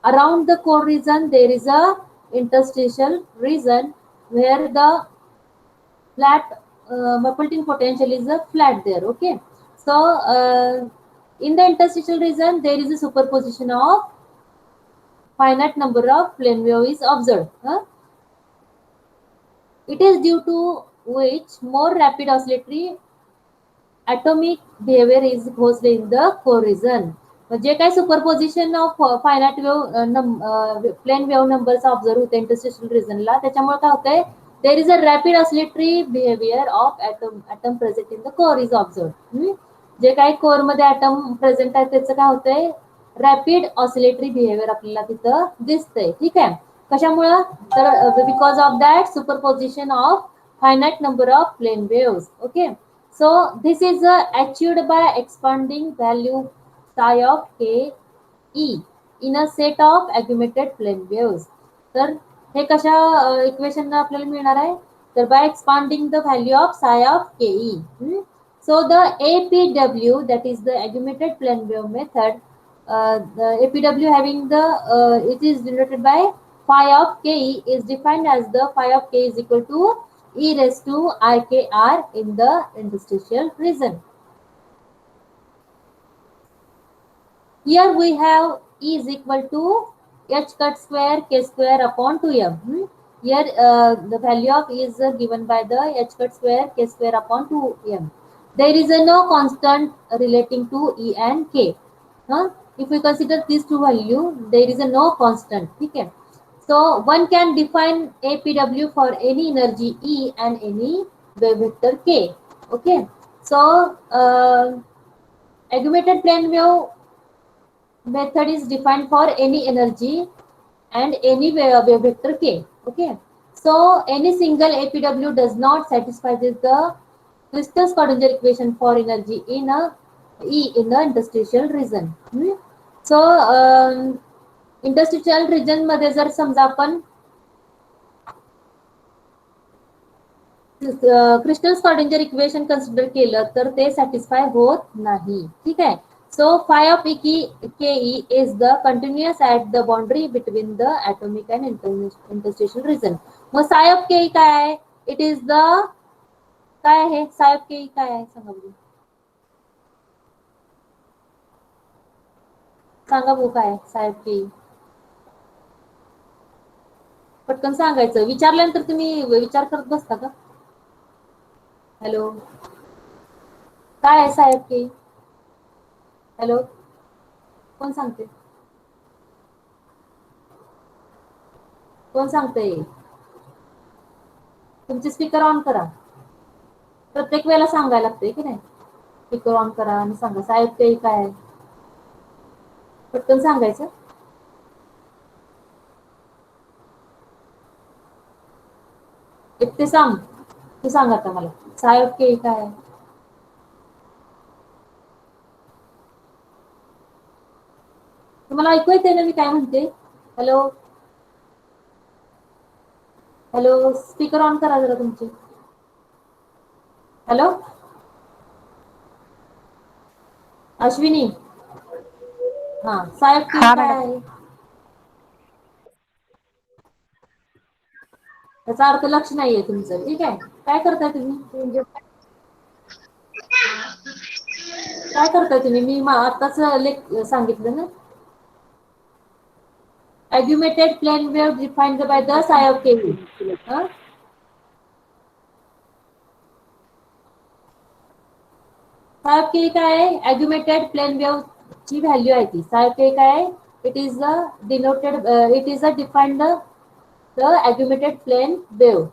around the core region there is a interstitial region where the flat melting potential is a flat there. Okay, so in the interstitial region there is a superposition of finite number of plane wave is observed. It is due to which more rapid oscillatory atomic behavior is housed in the core region. जे काही superposition of finite wave plane wave numbers observe होते interstitial रिजनला, त्याच्यामुळे काय होतंय, there is a rapid oscillatory behaviour of atom present in the core is observe. जे काही core मध्ये ॲटम प्रेझेंट आहे त्याचं काय होतंय, रॅपिड ऑसिलेटरी बिहेवियर आपल्याला तिथं दिसतंय. ठीक आहे, कशामुळं, तर because of that superposition of finite number of plane waves. Okay, so this is achieved by expanding value psi of k e in a set of aggregated plane waves. तर हे कशा इक्वेशन आपल्याला मिळणार आहे, तर by expanding the value of psi of ke. So the APW, that is the aggregated plane wave method, the APW having the it is denoted by phi of ke is defined as the phi of k is equal to e raised to ikr in the interstitial region. Here we have e is equal to h cut square k square upon 2m. Here the value of e is given by the h cut square k square upon 2m. There is no constant relating to e and k. If we consider these two values, there is no constant. Okay. So one can define APW for any energy E and any wave vector K. Okay. So aggregated plane wave method is defined for any energy and any wave vector K. Okay. So any single APW does not satisfy the Crystal-Schrödinger equation for energy in a E in the interstitial region. So interstitial region मध्ये जर समजा आपण crystal स्क्रॉडिंजर equation consider केलं तर ते satisfy होत नाही. ठीक आहे, so phi of k is the continuous at the boundary between the atomic and interstitial region. मग साय ऑफ के काय आहे, इट इज द काय आहे, साय ऑफ के काय आहे सांगा बघू, सांगा बघू काय आहे साय ऑफ के. पटकन सांगायचं, विचारल्यानंतर तुम्ही विचार करत बसता का. हॅलो, काय आहे साहेब की, हॅलो कोण सांगते, कोण सांगते, तुमचे स्पीकर ऑन करा. प्रत्येक वेळेला सांगायला लागते की नाही, स्पीकर ऑन करा आणि सांगा साहेब ते काय आहे, पटकन सांगायचं. ते सांग, तू सांग आता मला साहेब के काय आहे. तुम्हाला ऐकू येते ना मी काय म्हणते. हॅलो हॅलो, स्पीकर ऑन करा जरा तुमची. हॅलो अश्विनी, हा साहेब के काय आहे, त्याचा अर्थ लक्ष नाहीये तुमचं. ठीक आहे, काय करताय तुम्ही, काय करताय तुम्ही, मी आताच सांगितलं ना. Aggregated plane wave defined by the psi of k. psi of k काय आहे, aggregated plane wave ची व्हॅल्यू आहे ती. psi of k काय आहे, it is the denoted it is a defined the aggregated plane wave.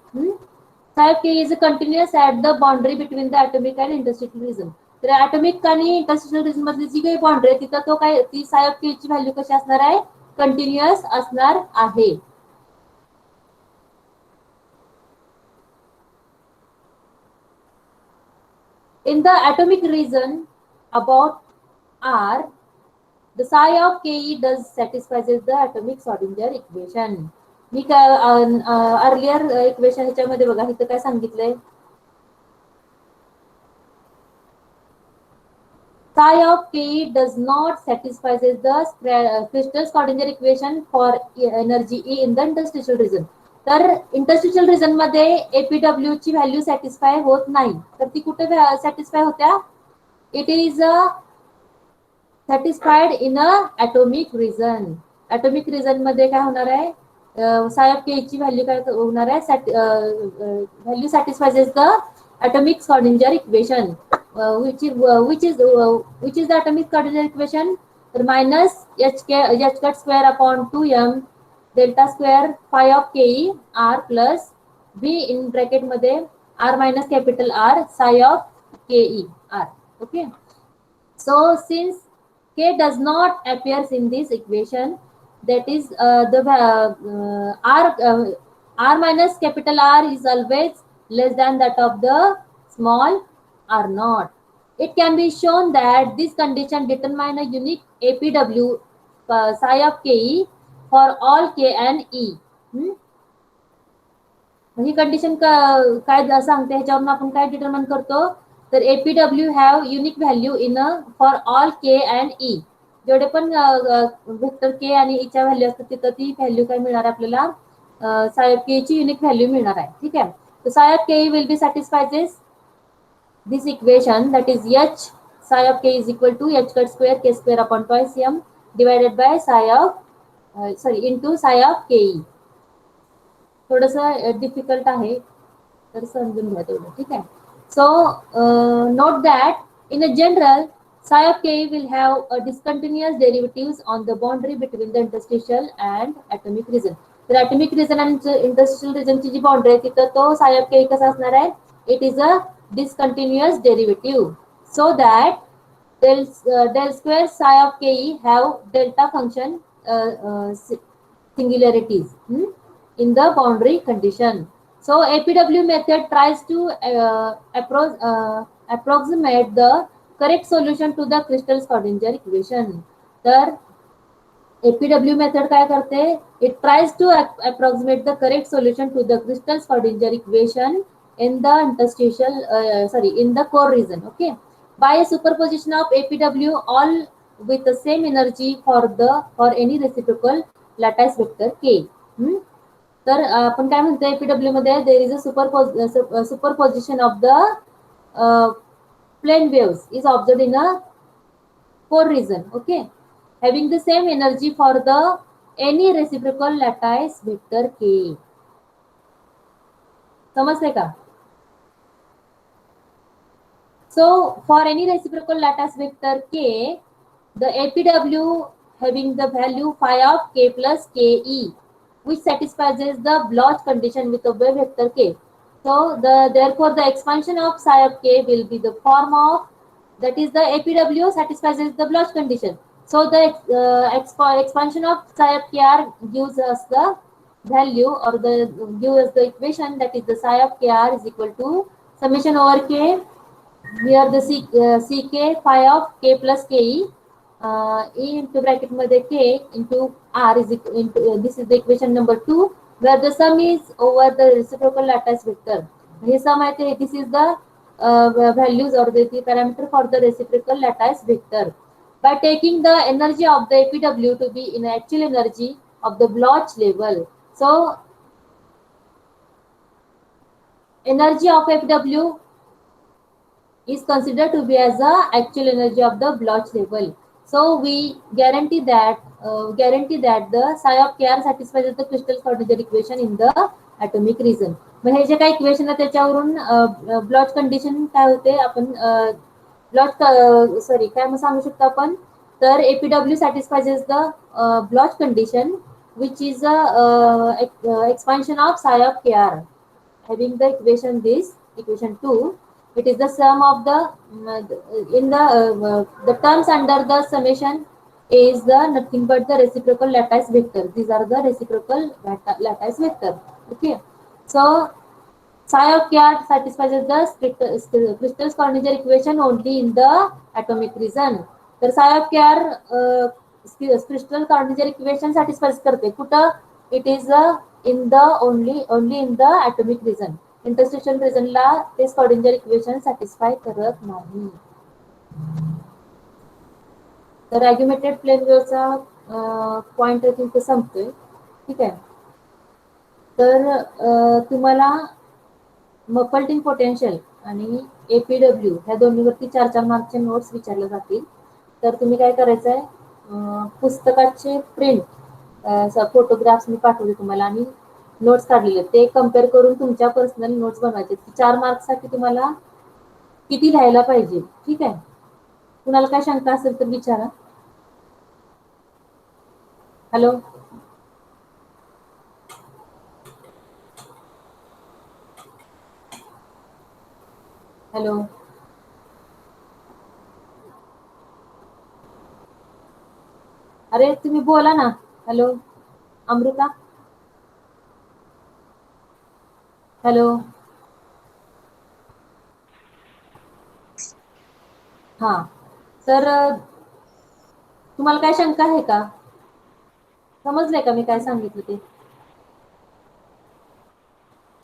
psi of k is continuous at the boundary between the atomic and interstitial region. तर atomic आणि interstitial region मधली जी काही boundary आहे तिथं तो काय, ती psi of k ची व्हॅल्यू कशी असणार आहे, कंटिन्युअस असणार आहे. In the atomic region about R, the psi of Ke does satisfies the atomic Schrödinger equation. Me earlier equation ह्याच्यामध्ये बघा इथं काय सांगितलंय, psi of Ke does not satisfies the crystal Schrodinger equation for energy E in the interstitial region. तर interstitial region मध्ये एपीडब्ल्यू ची value satisfy होत नाही. तर ती कुठे सॅटिस्फाय होत्या? It is satisfied in a atomic region. Atomic region मध्ये काय होणार आहे? साय ऑफ के ची व्हॅल्यू काय होणार आहे? Value satisfies the atomic Schrodinger equation, which is the atomic Schrodinger equation, minus h cut square upon 2m delta square phi of ke r plus b in bracket मध्ये r minus capital R psi of ke r. Okay. So since k does not appears in this equation, that is the r minus capital R is always less than that of the small r naught. It can be shown that this condition determine a unique APW psi of ke for all k and e. ही condition काय सांगते, ह्याच्यावरून आपण काय determine करतो? तर APW have unique value in for all K and E. जेवढे पण वेक्टर के आणि ई च्या व्हॅल्यू असतात तिथं ती व्हॅल्यू काय मिळणार आपल्याला? साय ऑफ के ची युनिक व्हॅल्यू मिळणार आहे. ठीक आहे. तर साय of K will be satisfy this equation, that is h psi of k is equal to h cut square k square upon twice m divided by psi of into psi of ke. थोडस difficult आहे, तर समजून घ्या तेवढं. ठीक आहे. So note that in a general psi of k will have a discontinuous derivatives on the boundary between the interstitial and atomic region. तर atomic region आणि interstitial region ची जी बाउंड्री आहे तिथं तो psi of k कसा असणार आहे? It is a discontinuous derivative, so that del square psi of ke have delta function singularities in the boundary condition. So APW method tries to approximate the correct solution to the crystal Schrodinger equation. तर APW method काय करते? It tries to approximate the correct solution to the crystal Schrodinger equation in the interstitial in the core region. Okay, by a superposition of APW all with the same energy for any reciprocal lattice vector k. तर आपण काय म्हणतो, एपीडब्ल्यू मध्ये देर is a superposition of the plane waves is observed in a core region. Okay, having the same energy for the any reciprocal lattice vector k. समजते का? So for any reciprocal lattice vector k, the APW having the value phi of k plus ke, which satisfies the Bloch condition with a wave vector k. So therefore the expansion of psi of k will be the form of, that is the APW satisfies the Bloch condition. So the expansion of psi of kr gives us the value, or gives us the equation, that is the psi of kr is equal to summation over k, here the ck phi of k plus ke, e into bracket मध्ये k into r is into this is the equation number 2, where the sum is over the reciprocal lattice vector. हे sum आहे, this is the values or the parameter for the reciprocal lattice vector. By taking the energy of the APW to be in actual energy of the Bloch level. So energy of APW is considered to be as the actual energy of the Bloch level. So we guarantee that the psi of kr satisfies the crystal Schrodinger equation in the atomic region. मग हे जे काही equation आहे त्याच्यावरून blotch condition काय होते, आपण काय मग सांगू शकतो आपण? तर एपीडब्ल्यू satisfies the Bloch condition, which is expansion of psi of kr, having the equation 2. It is the sum of the terms under the summation is the nothing but the reciprocal lattice vector. These are the reciprocal lattice vector. Okay, so psi of kr satisfies the crystal Schrodinger equation only in the atomic region. तर psi of kr crystal Schrodinger equation satisfies करते कुठं? It is in the only in the atomic region. Interstitial रिजनला ते Schrodinger equation satisfy करत नाही. तर ॲग्युमेटेड plain वेव्हचा point इथे संपतोय. ठीक आहे. तर तुम्हाला मपल्टिंग पोटेन्शियल आणि एपीडब्ल्यू ह्या दोन्हीवरती 4-4 मार्कचे नोट्स विचारले जातील. तर तुम्ही काय करायचं आहे, पुस्तकाचे प्रिंट फोटोग्राफ्स मी पाठवले तुम्हाला आणि नोट्स काढलेले ते कम्पेअर करून तुमच्या पर्सनल नोट्स बनवायचे. 4 मार्क्ससाठी तुम्हाला किती लिहायला पाहिजे. ठीक आहे. कुणाला काय शंका असेल तर विचारा. हॅलो. हॅलो. अरे तुम्ही बोला ना. हॅलो अमृता. हॅलो. हा. तर तुम्हाला काय शंका आहे का? समजलंय का मी काय सांगितलं ते?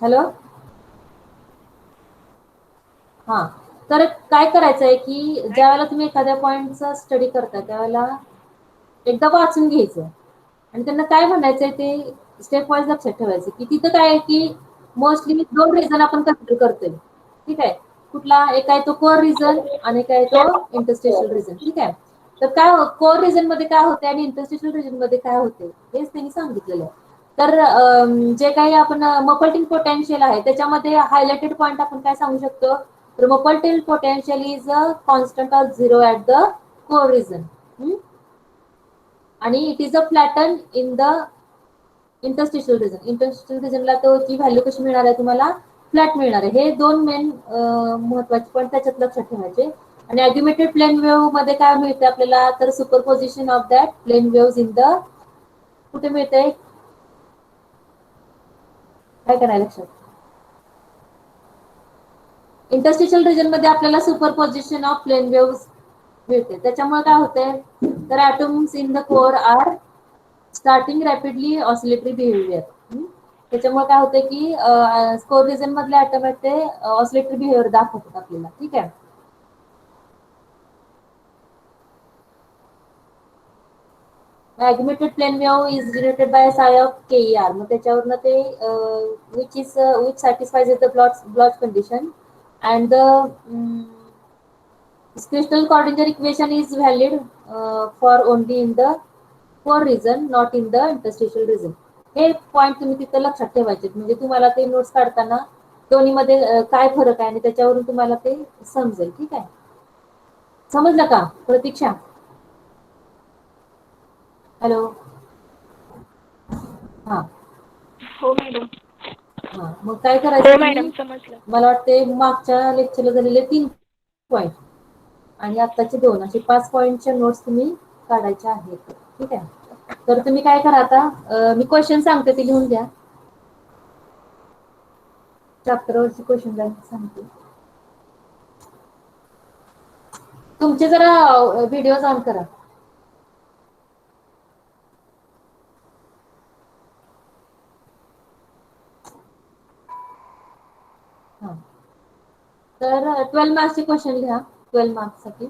हॅलो. हा. तर काय करायचंय की ज्या वेळेला तुम्ही एखाद्या पॉइंटचा स्टडी करता त्यावेळेला एकदा वाचून घ्यायचं आणि त्यांना काय म्हणायचंय ते स्टेप वाईज लक्षात ठेवायचं की तिथं काय आहे की मोस्टली 2 रिझन आपण कन्सिडर करतोय. ठीक आहे. कुठला एक आहे तो कोर रिझन आणि एक आहे तो इंटरस्टेशल रिझन. ठीक आहे. तर काय कोर रिझन मध्ये काय होते आणि इंटरस्टेशल रिझन मध्ये काय होते हेच त्यांनी सांगितलेलं आहे. तर जे काही आपण मपल्टिंग पोटेन्शियल आहे त्याच्यामध्ये हायलाइटेड पॉइंट आपण काय सांगू शकतो, तर muffin tin potential is a constant of 0 at the core region आणि it is a flatten in the interstitial region. Interstitial रिजनला ती व्हॅल्यू कशी मिळणार आहे तुम्हाला, फ्लॅट मिळणार आहे. हे 2 मेन महत्वाचे पॉईंट त्याच्यात लक्षात ठेवायचे. आणि ॲग्युमेटेड प्लेन वेव्ह मध्ये काय मिळते आपल्याला, तर superposition of that plane waves in the कुठे मिळते, काय करायला लक्षात, इंटरस्टिशियल रिजन मध्ये आपल्याला सुपरपोजिशन ऑफ प्लेन वेव्हज मिळते. त्याच्यामुळे काय होते, तर atoms in the core are starting rapidly oscillatory behaviour. त्याच्यामुळे काय होते की कोर रिजन मधले ॲटम आहेत ते ऑसिलेटरी बिहेवियर दाखवतात आपल्याला. ठीक आहे. Augmented plane wave is generated by psi of KER. मग त्याच्यावरनं ते which satisfies the Bloch condition and the crystal Schrodinger equation is valid for only in the core region, not in the interstitial region. हे point तुम्ही तिथं लक्षात ठेवायचे. म्हणजे तुम्हाला ते नोट्स काढताना दोन्हीमध्ये काय फरक आहे आणि त्याच्यावरून तुम्हाला ते समजेल. ठीक आहे. समजलं का प्रतीक्षा? हॅलो. हा. हो मॅडम. हा. मग काय करायचं हो मॅडम तुम्ही, समजलं. मला वाटते मागच्या लेक्चरला झालेले 3 पॉईंट आणि आत्ताचे 2 असे 5 पॉईंटच्या नोट्स तुम्ही काढायच्या आहेत. ठीक आहे. तर तुम्ही काय करा आता, मी क्वेश्चन सांगते ते लिहून घ्या. चॅप्टरवरची क्वेश्चन सांगते. तुमचे जरा व्हिडिओ ऑन करा. हा. तर 12 मार्क्सचे क्वेश्चन लिहा. 12 मार्क्ससाठी.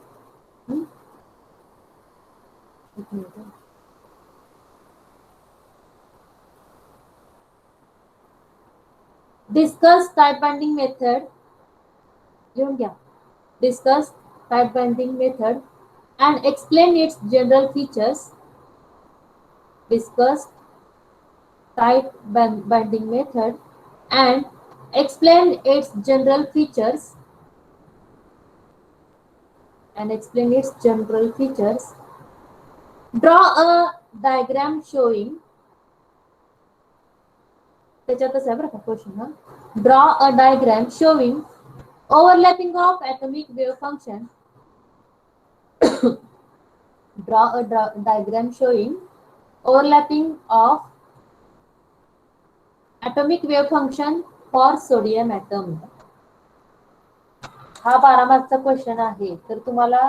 Discuss type binding method. लिहून घ्या. Discuss type binding method and explain its general features. Discuss type binding method and explain its general features. Draw a diagram showing. त्याच्यातच आहे बरं का क्वेश्चन. हा. Draw a diagram showing overlapping of atomic wave function. Draw a diagram showing overlapping of atomic wave function for sodium atom. हा 12 मार्कचा question आहे. तर तुम्हाला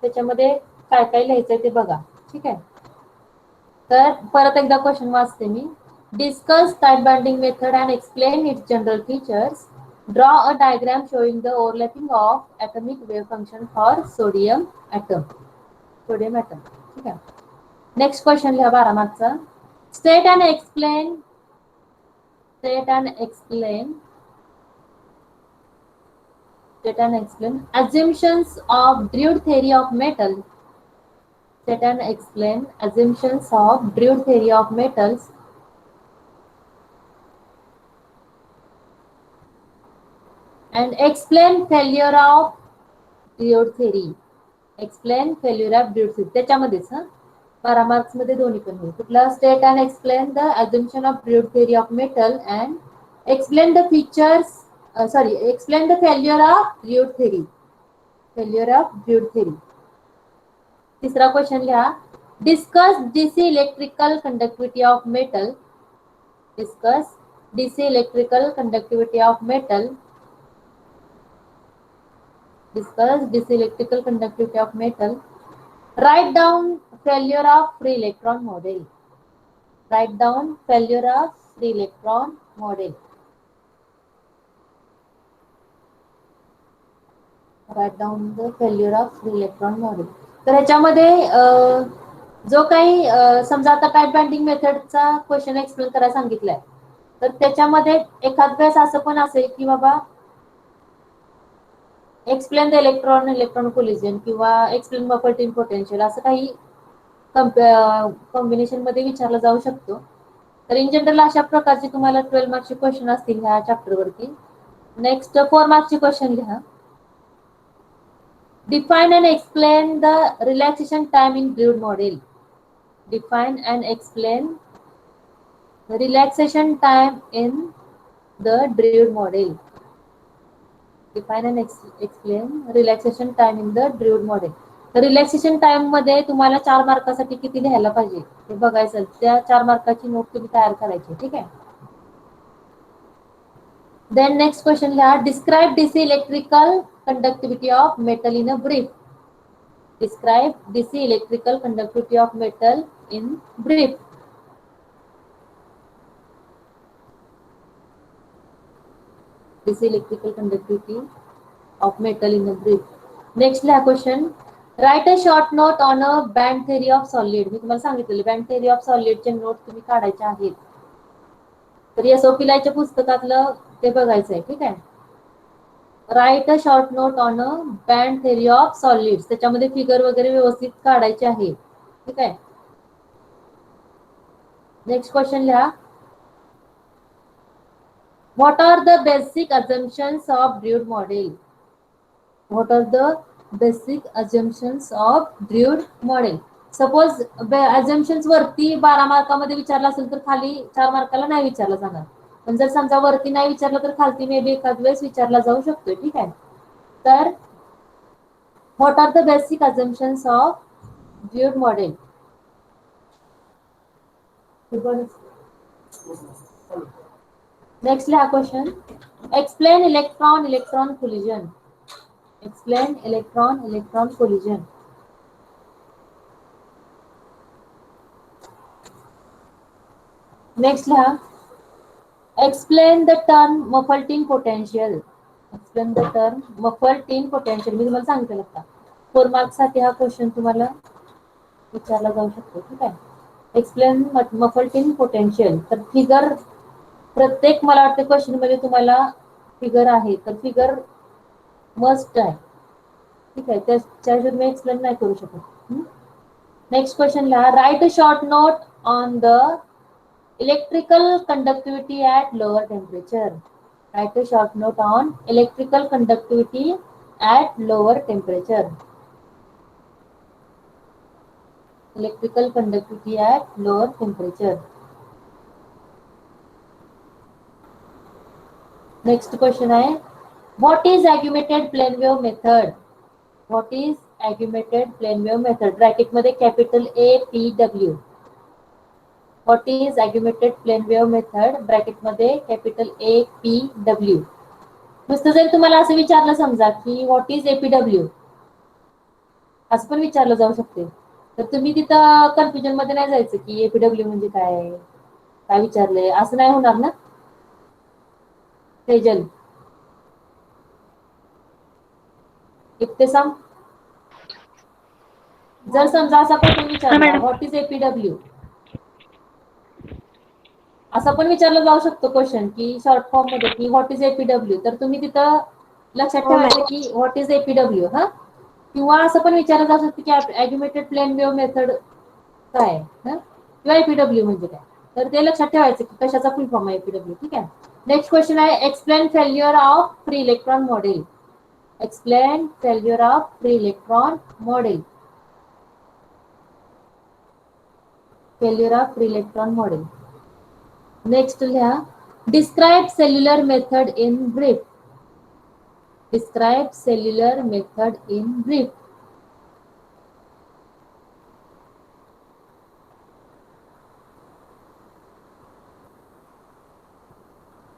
त्याच्यामध्ये काय काय लिहायचंय ते बघा. ठीक आहे. तर परत एकदा क्वेश्चन वाचते मी. Discuss type binding method and explain its general features. Draw a diagram showing the overlapping of atomic wave function for sodium atom. Sodium atom. ठीक आहे. नेक्स्ट क्वेश्चन लिहा 12 मार्कचा. State and explain assumptions of Drude theory of metal. State and explain assumptions of Drude theory of metals. And explain failure of Drude theory. Explain failure of Drude theory. त्याच्यामध्येच 12 marks मध्ये दोन्ही पण होईल. कुठला? State and explain the assumption of Drude theory of metal and explain the features. Explain the failure of Drude theory. Failure of Drude theory. तिसरा question लिहा. Discuss DC electrical conductivity of metal. Discuss DC electrical conductivity of metal. Discuss DC electrical conductivity of metal. Write down failure of free electron model. Write down failure of free electron model. Write down the failure of free electron model. तर ह्याच्यामध्ये जो काही समजा आता type banding मेथडचा question explain करायला सांगितलाय, तर त्याच्यामध्ये एखाद वेळेस असं पण असेल की बाबा एक्सप्लेन द इलेक्ट्रॉन कोलिजन किंवा एक्सप्लेन बफर इन पोटेन्शियल असं काही कॉम्बिनेशन मध्ये विचारला जाऊ शकतो. तर इन जनरल अशा प्रकारचे तुम्हाला 12 मार्क्सचे क्वेश्चन असतील ह्या चॅप्टर वरती. नेक्स्ट 4 मार्क्सचे क्वेश्चन लिहा. Define and explain the relaxation time in Drude model. Define and explain relaxation time in the Drude model. Define and explain relaxation time in the Drude model. तर relaxation time मध्ये तुम्हाला 4 मार्कासाठी किती लिहायला पाहिजे हे बघायचं. त्या 4 मार्काची नोट तुम्ही तयार करायची. ठीक आहे. देन नेक्स्ट क्वेश्चन लिहा. Describe DC electrical conductivity of metal in a brief. Describe DC electrical conductivity of metal in brief. DC electrical conductivity of metal in a brief. Next लिहा question. Write a short note on a band theory of solid. मी तुम्हाला सांगितलेलं band theory of सॉलिडचे note तुम्ही काढायचे आहेत. तर SOP लायच्या पुस्तकातलं ते बघायचं आहे. ठीक आहे. Write a short note on a band theory of solids. त्याच्यामध्ये फिगर वगैरे व्यवस्थित काढायचे आहे. ठीक आहे. नेक्स्ट क्वेश्चन लिहा. What are the basic assumptions of Drude model. What are the basic assumptions of Drude model? Suppose assumptions वरती 12 मार्कामध्ये विचारला असेल तर खाली 4 मार्काला नाही विचारला जाणार. पण जर समजा वरती नाही विचारलं तर खालती मे बी एखाद वेळेस विचारला जाऊ शकतो. ठीक आहे. तर what are the basic assumptions of Drude model? Next लिहा question. Explain electron collision. Explain electron collision. Next लिहा. Explain the term Muffelton potential. Explain the term Muffelton potential. मी तुम्हाला सांगितलं आता 4 मार्क्स साठी हा क्वेश्चन तुम्हाला विचारला जाऊ शकतो. ठीक आहे. Explain Muffelton potential. तर फिगर प्रत्येक मला वाटतं क्वेश्चन मध्ये तुम्हाला फिगर आहे. तर फिगर मस्ट आहे. ठीक आहे. त्याच्यावर मी एक्सप्लेन नाही करू शकत. नेक्स्ट क्वेश्चन लिहा. Right a short note on the electrical conductivity at lower temperature. Write a short note on electrical conductivity at lower temperature. Electrical conductivity at lower temperature. Next question है. What is augmented plane wave method? What is augmented plane wave method? Bracket मध्ये capital APW. What is augmented plane wave method? Bracket मध्ये capital APW. नुसतं जर तुम्हाला असं विचारलं समजा की व्हॉट इज APW असं पण विचारलं जाऊ शकते. तर तुम्ही तिथं कन्फ्युजन मध्ये नाही जायचं की APW म्हणजे काय विचारलंय असं नाही होणार ना. तेजल इब्तिसाम जर समजा असा प्रश्न हा विचारला, मॅडम. व्हॉट इज एपीडब्ल्यू, असं पण विचारलं जाऊ शकतो क्वेश्चन की शॉर्ट फॉर्म मध्ये की व्हॉट इज एपीडब्ल्यू, तर तुम्ही तिथं लक्षात हो ठेवायचं मॅम. की व्हॉट इज एपीडब्ल्यू. हा, किंवा असं पण विचारलं जाऊ शकतं की ॲग्युमेटेड प्लेन वेव्ह मेथड काय आहे, किंवा एपीडब्ल्यू म्हणजे काय, तर ते लक्षात ठेवायचं की कशाचा फुल फॉर्म आहे एपीडब्ल्यू. ठीक आहे. नेक्स्ट क्वेश्चन आहे, explain failure of free electron model. Explain failure of free electron model. Failure of free electron model. Next लिहा, describe cellular method in brief. Describe cellular method in brief.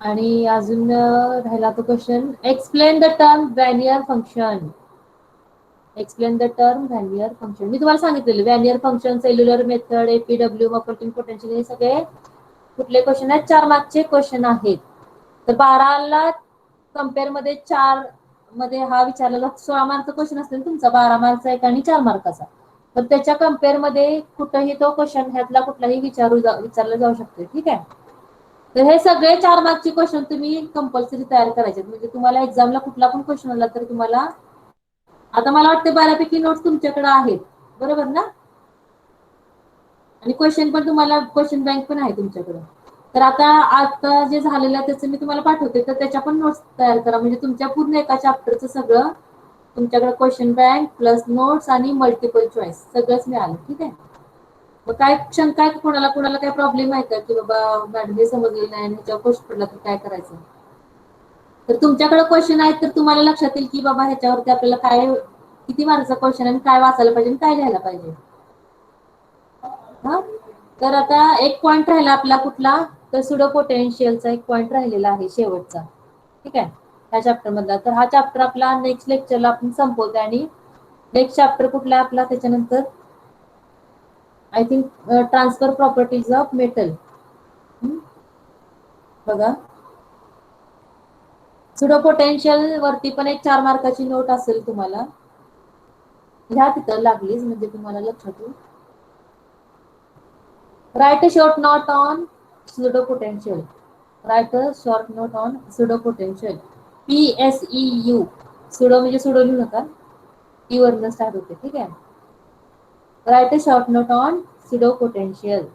आणि अजून राहिला तो question, explain the term Wannier function. Explain the term Wannier function. मी तुम्हाला सांगितलेलं Wannier function, cellular method, APW, operating potential, हे सगळे कुठले क्वेश्चन आहेत, 4 मार्कचे क्वेश्चन आहेत. तर 12ला कम्पेअर मध्ये 4 मध्ये हा विचारलेला 16 मार्कचा क्वेश्चन असेल तुमचा, 12 मार्कचा एक आणि 4 मार्काचा. तर त्याच्या कम्पेअर मध्ये कुठेही तो क्वेश्चन ह्यातला कुठलाही विचारला जाऊ शकतो. ठीक आहे. तर हे सगळे 4 मार्कचे क्वेश्चन तुम्ही कंपल्सरी तयार करायचे. म्हणजे तुम्हाला एक्झामला कुठला पण क्वेश्चन आला तर तुम्हाला, आता मला वाटतं बऱ्यापैकी नोट्स तुमच्याकडे आहेत, बरोबर ना, आणि क्वेश्चन पण तुम्हाला, क्वेश्चन बँक पण आहे तुमच्याकडे. तर आता जे झालेलं आहे त्याचं मी तुम्हाला पाठवते, तर त्याच्या पण नोट्स तयार करा. म्हणजे तुमच्या पूर्ण एका चॅप्टरचं सगळं तुमच्याकडे क्वेश्चन बँक प्लस नोट्स आणि मल्टिपल चॉईस सगळंच मिळालं. ठीक आहे. मग काय शंका आहे, कोणाला कोणाला काय प्रॉब्लेम आहे का, की बाबा मॅडम हे समजलेलं नाही आणि ह्याच्यावर क्वेश्चन पडला तर काय करायचं. तर तुमच्याकडे क्वेश्चन आहेत तर तुम्हाला लक्षात येईल की बाबा ह्याच्यावरती आपल्याला काय, किती मार्कचा क्वेश्चन आणि काय वाचायला पाहिजे आणि काय लिहायला पाहिजे. हा, तर आता एक पॉइंट राहिला आपला कुठला, तर सुडो पोटेन्शियलचा एक पॉइंट राहिलेला आहे शेवटचा. ठीक आहे, ह्या चॅप्टर मधला. तर हा चॅप्टर आपला नेक्स्ट लेक्चरला आपण संपवतो. आणि नेक्स्ट चॅप्टर कुठला आहे आपला त्याच्यानंतर, I think transfer properties of metal. बघा, सुडो पोटेन्शियल वरती पण एक 4 मार्काची नोट असेल तुम्हाला, ह्या तिथं लागलीच म्हणजे तुम्हाला लक्षात येईल. Right a short note on pseudo potential. Right a short note on pseudo potential. PSEU. Pseudo म्हणजे सुडो लिहू नका, टी वरनं स्टार्ट होते. ठीक आहे. Right a short note on pseudo potential.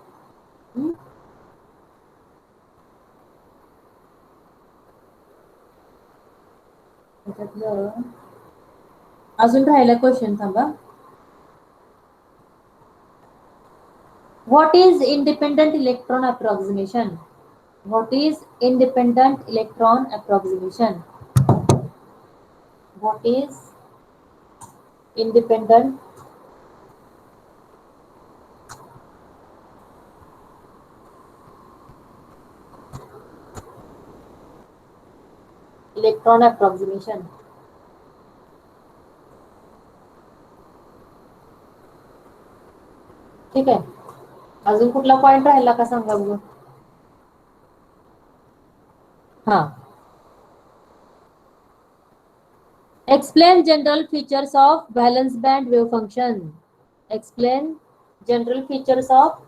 अजून राहिला क्वेश्चन, थांबा. What is independent electron approximation. What is independent electron approximation. What is independent electron approximation. ठीक आहे. अजून कुठला पॉइंट राहिला का सांगा बघू. हा, explain general features of valence band wave function. Explain general features of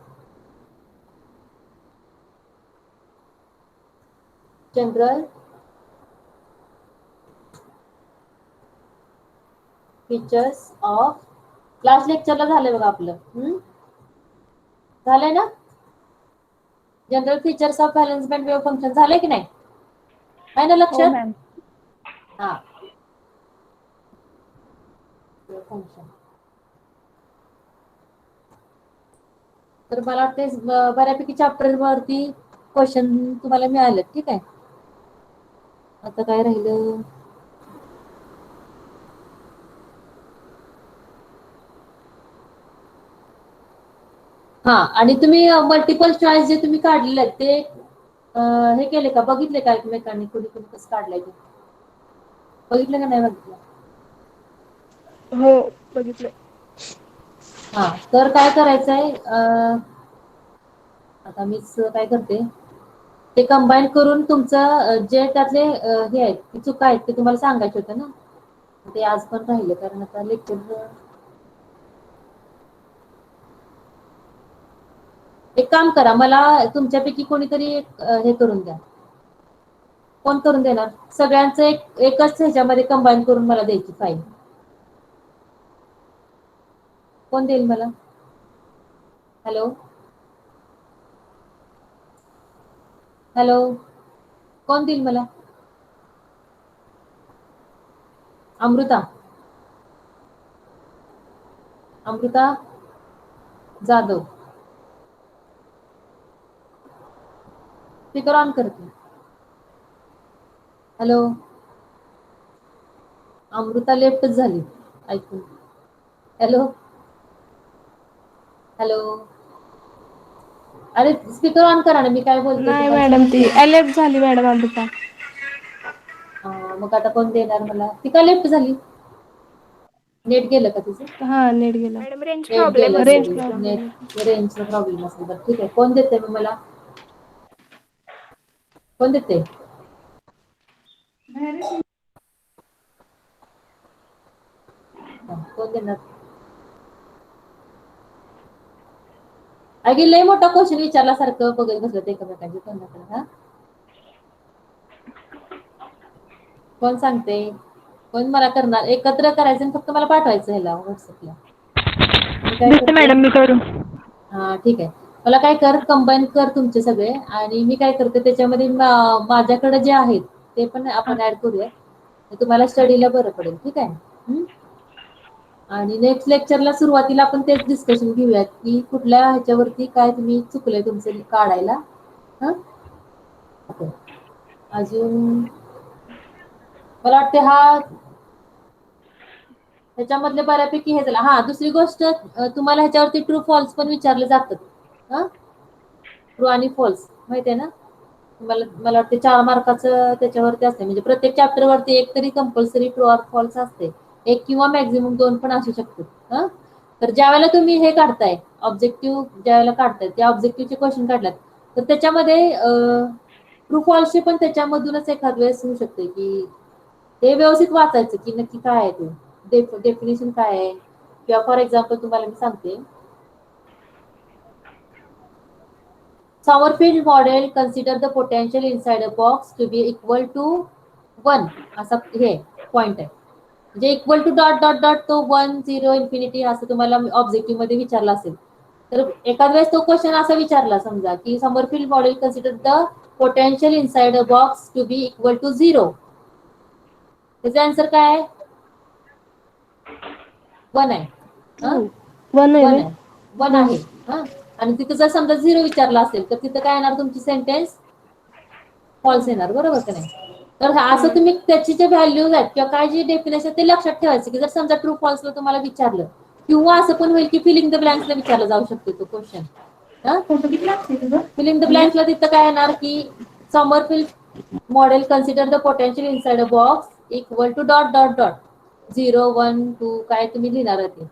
general features of, last लेक्चरला झालंय बघा आपलं. झालंय ना, general features of valence band wave function झालंय की नाही, आहे ना हो लक्षात. मॅम. हा, फंक्शन. तर मला वाटते बऱ्यापैकी चॅप्टर वरती क्वेश्चन तुम्हाला मिळाले. ठीक आहे. आता काय राहिलं, हा, आणि तुम्ही मल्टिपल चॉईस जे तुम्ही काढलेले आहेत ते हे केले का, बघितले का एकमेकांनी कुणी कुणी कसं काढलंय ते, बघितलं का नाही बघितलं. हो, बघितलं. हा, तर काय करायचंय, आता मीच काय करते, ते कंबाईन करून तुमचं जे त्यातले हे आहेत चुका आहेत ते तुम्हाला सांगायचे होते ना, ते आज पण राहिले कारण आता लेक्चर एक काम करा, मला तुमच्यापैकी कोणीतरी हे करून द्या. कोण करून देणार? सगळ्यांचं एकच ह्याच्यामध्ये कंबाईन करून मला द्यायची फाईल. कोण देईल मला? हॅलो हॅलो, कोण देईल मला? अमृता जाधव. स्पीकर ऑन करते. हॅलो, अमृता लेफ्टच झाली ऐकून. हॅलो हॅलो, अरे स्पीकर ऑन करा ना, मी काय बोलते नाही तुम्हाला मॅडम, ती समजतंय ना? अलर्ट झाली मॅडम अमृता. मग आता कोण देणार मला? ती का लेफ्ट झाली? नेट गेलं का तिचं? हा, नेट गेला. मॅडम रेंज नेट प्रॉब्लेम गेलं रेंज असेल असेल, तिला. प्रॉब्लेम. नेट रेंजचा प्रॉब्लेम असेल. तर ठीक आहे, कोण देते मग मला? कोण देते? कोण देणार? अगे लय मोठा क्वेश्चन विचारल्यासारखं बघत बसलं ते एकमेकांच्या तोंडाकडे. हा, कोण सांगते? कोण मला करणार? एकत्र करायचं आणि फक्त मला पाठवायचं ह्याला व्हॉट्सअपला. मी काय दिसते करते? मॅडम, मी करू. हा ठीक आहे, मला काय कर, कंबाईन कर तुमचे सगळे, आणि मी काय करते त्याच्यामध्ये माझ्याकडे जे आहेत ते पण आपण ऍड करूया. तुम्हाला स्टडीला बरं पडेल. ठीक आहे. आणि नेक्स्ट लेक्चरला सुरुवातीला आपण तेच डिस्कशन घेऊयात की कुठल्या ह्याच्यावरती काय तुम्ही चुकलंय तुमचं काढायला. हा, अजून मला वाटते ह्याच्यामधले बऱ्यापैकी हे झालं. हा, दुसरी गोष्ट, तुम्हाला ह्याच्यावरती ट्रू फॉल्स पण विचारले जातात. हा, ट्रू आणि फॉल्स माहिती आहे ना मला वाटते 4 मार्काचं त्याच्यावरती असते. म्हणजे प्रत्येक चॅप्टर वरती एक तरी कंपल्सरी ट्रू ऑर फॉल्स असते. एक किंवा मॅक्झिमम 2 पण असू शकतात. हा, तर ज्या वेळेला तुम्ही हे काढताय ऑब्जेक्टिव्ह, ज्या वेळेला काढताय त्या ऑब्जेक्टिव्हचे क्वेश्चन काढल्यात, तर त्याच्यामध्ये ट्रू फॉल्सचे पण त्याच्यामधूनच एखाद वेळेस होऊ शकते की ते व्यवस्थित वाचायचं की नक्की काय आहे ते, डेफिनेशन काय आहे. किंवा फॉर एक्झाम्पल तुम्हाला मी सांगते, Sommerfield model consider the potential inside a box to be equal to 1 असा हे पॉइंट आहे. म्हणजे equal to dot dot dot तो 1 0 इन्फिनिटी असं तुम्हाला ऑब्जेक्टिव्ह मध्ये विचारला असेल, तर एखाद वेळेस तो क्वेश्चन असा विचारला समजा की Sommerfeld model consider the potential inside a box to be equal to 0. त्याचा आन्सर काय आहे? 1 आहे. हा, 1 आहे 1 व्हय? आहे, 1 आहे. हा, आणि तिथं जर समजा 0 विचारला असेल तर तिथं काय येणार तुमची सेंटेन्स? फॉल्स येणार, बरोबर का नाही? तर असं तुम्ही त्याची जे व्हॅल्यूज आहेत किंवा काय जी डेफिनेशन ते लक्षात ठेवायचं की जर समजा ट्रू फॉल्सला तुम्हाला विचारलं, किंवा असं पण होईल की फिलिंग द ब्लँक्सला विचारला जाऊ शकतो तो क्वेश्चन. फोटो किती लागते तुझं? फिलिंग द ब्लँक्सला तिथं काय येणार की Sommerfeld model consider the potential inside a box equal to dot dot dot 0 1 2 काय तुम्ही लिहिणार ते.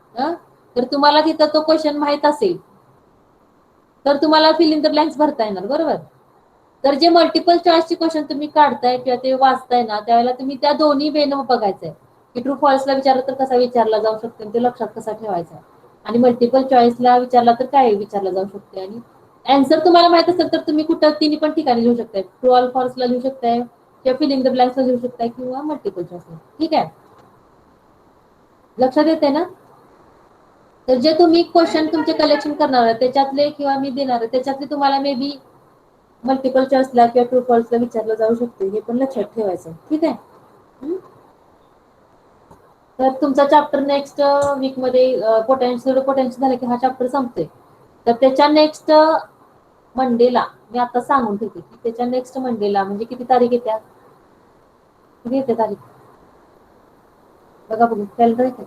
तर तुम्हाला तिथं तो क्वेश्चन माहित असेल तर तुम्हाला फिलिंग द ब्लँक्स भरता येणार, बरोबर. तर जे मल्टिपल चॉईसचे क्वेश्चन तुम्ही काढताय किंवा ते वाचताय ना, त्यावेळेला तुम्ही त्या दोन्ही वेनं बघायचंय की ट्रू फॉल्सला विचारलं तर कसा विचारला जाऊ शकतो, ते लक्षात कसा ठेवायचा, आणि मल्टिपल चॉईसला विचारला तर काय विचारला जाऊ शकते. आणि आन्सर तुम्हाला माहित असेल तर तुम्ही कुठं तिन्ही पण ठिकाणी लिहू शकताय. ट्रू ऑर फॉल्सला लिहू शकताय किंवा फिलिंग द ब्लँक्सला लिहू शकताय किंवा मल्टिपल चॉईसला. ठीक आहे, लक्षात येते ना? तर जे तुम्ही क्वेश्चन तुमचे कलेक्शन करणार आहे त्याच्यातले किंवा मी देणार आहे त्याच्यातले तुम्हाला मे बी मल्टिपल चॉईसला किंवा ट्रू फॉल्सला विचारलं जाऊ शकते, हे पण लक्षात ठेवायचं. ठीक आहे. तर तुमचा चॅप्टर नेक्स्ट वीक मध्ये पोटेन्शियल झाला की हा चॅप्टर संपतोय. तर त्याच्या नेक्स्ट मंडेला मी आता सांगून ठेवते की त्याच्या नेक्स्ट मंडेला म्हणजे किती तारीख येत्या, किती येते तारीख बघा बघू कॅलेंडर येते.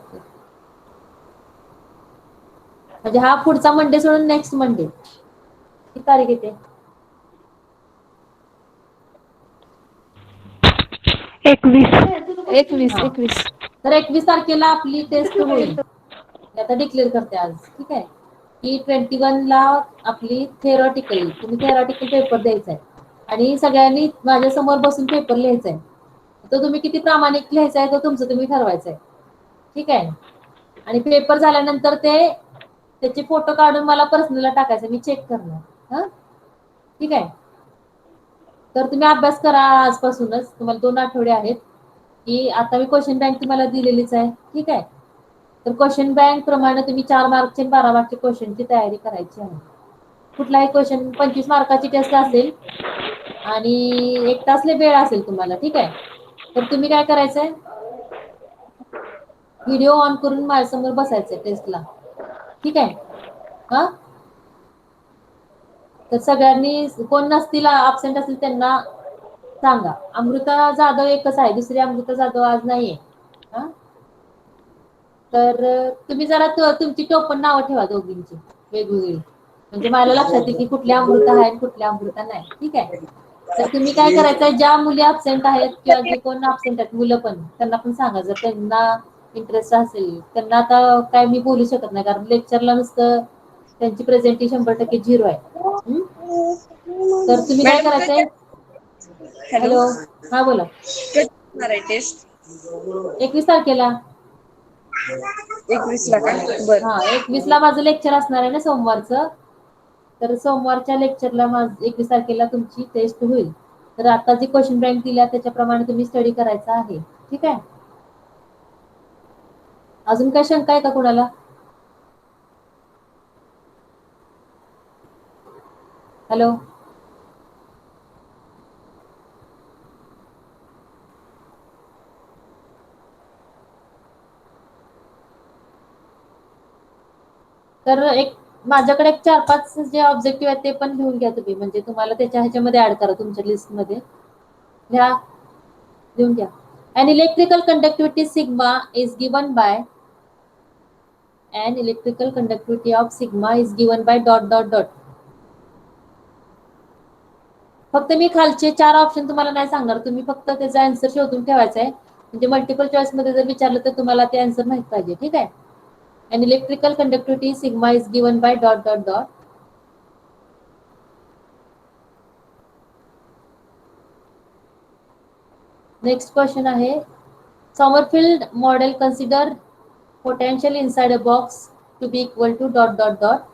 म्हणजे हा पुढचा मंडे सोडून नेक्स्ट मंडे किती तारीख येते? 21. 21. तर 21 तारखेला आपली टेस्ट होईल. आता डिक्लेअर करते आज. ठीक आहे, की 21 ला आपली थेरॉटिकल, तुम्ही थेरॉटिकल पेपर द्यायचा आहे आणि सगळ्यांनी माझ्या समोर बसून पेपर लिहायचा आहे. तो तुम्ही किती प्रामाणिक लिहायचा आहे तो तुमचं तुम्ही ठरवायचं आहे. ठीक आहे, आणि पेपर झाल्यानंतर त्याचे फोटो काढून मला पर्सनलला टाकायचे, मी चेक करणार. हा, ठीक आहे. तर तुम्ही अभ्यास करा आजपासूनच. तुम्हाला 2 आठवडे आहेत की आता मी क्वेश्चन बँक तुम्हाला दिलेलीच आहे, ठीक आहे. तर क्वेश्चन बँक प्रमाणे तुम्ही 4 मार्कचे 12 मार्कचे क्वेश्चनची तयारी करायची आहे. कुठलाही क्वेश्चन 25 मार्काची टेस्ट असेल आणि 1 तास वेळ असेल तुम्हाला, ठीक आहे. तर तुम्ही काय करायचंय, व्हिडिओ ऑन करून माझ्यासमोर बसायचंय टेस्टला, ठीक आहे. हा, तर सगळ्यांनी कोण नसतील अब्सेंट असतील त्यांना सांगा. अमृता जाधव एकच आहे, दुसरी अमृता जाधव आज नाहीये. हा, तर तुम्ही जरा तुमची टोपण नावं ठेवा दोघींची वेगवेगळी, म्हणजे मला लक्षात येईल की कुठल्या अमृता आहे आणि कुठल्या अमृता नाही, ठीक आहे. तर तुम्ही काय करायचं, ज्या मुली अब्सेंट आहेत किंवा जे कोण अब्सेंट आहेत मुलं पण, त्यांना पण सांगा जर त्यांना इंटरेस्ट असेल. त्यांना आता काय मी बोलू शकत नाही कारण लेक्चरला नुसतं त्यांची प्रेझेंटेशन 100% 0 आहे. तर तुम्ही काय मॅडम करायचंय, हॅलो, हॅलो, हा बोला. टेस्ट 21 तारखेला. 21 ला का? बर. हा, 21 ला माझं लेक्चर असणार आहे ना सोमवारचं. तर सोमवारच्या लेक्चरला 21 तारखेला तुमची टेस्ट होईल. तर आता जी क्वेश्चन बँक दिल्या त्याच्याप्रमाणे तुम्ही स्टडी करायचा आहे, ठीक आहे. अजून काय शंका आहे का कुणाला? हॅलो, तर एक माझ्याकडे एक 4-5 जे ऑब्जेक्टिव्ह आहेत ते पण घेऊन घ्या तुम्ही, म्हणजे तुम्हाला त्याच्या ह्याच्यामध्ये ऍड करा तुमच्या लिस्टमध्ये घ्या, घेऊन घ्या. An electrical conductivity sigma is given by an electrical conductivity of sigma is given by dot dot dot. फक्त मी खालचे 4 ऑप्शन तुम्हाला नाही सांगणार, तुम्ही फक्त त्याचा आन्सर शोधून ठेवायचा आहे. म्हणजे मल्टिपल चॉईस मध्ये जर विचारलं तर तुम्हाला ते आन्सर माहित पाहिजे, ठीक आहे. An electrical conductivity sigma is given by dot dot dot. Next question आहे, Sommerfeld model consider potential inside a box to be equal to dot dot dot.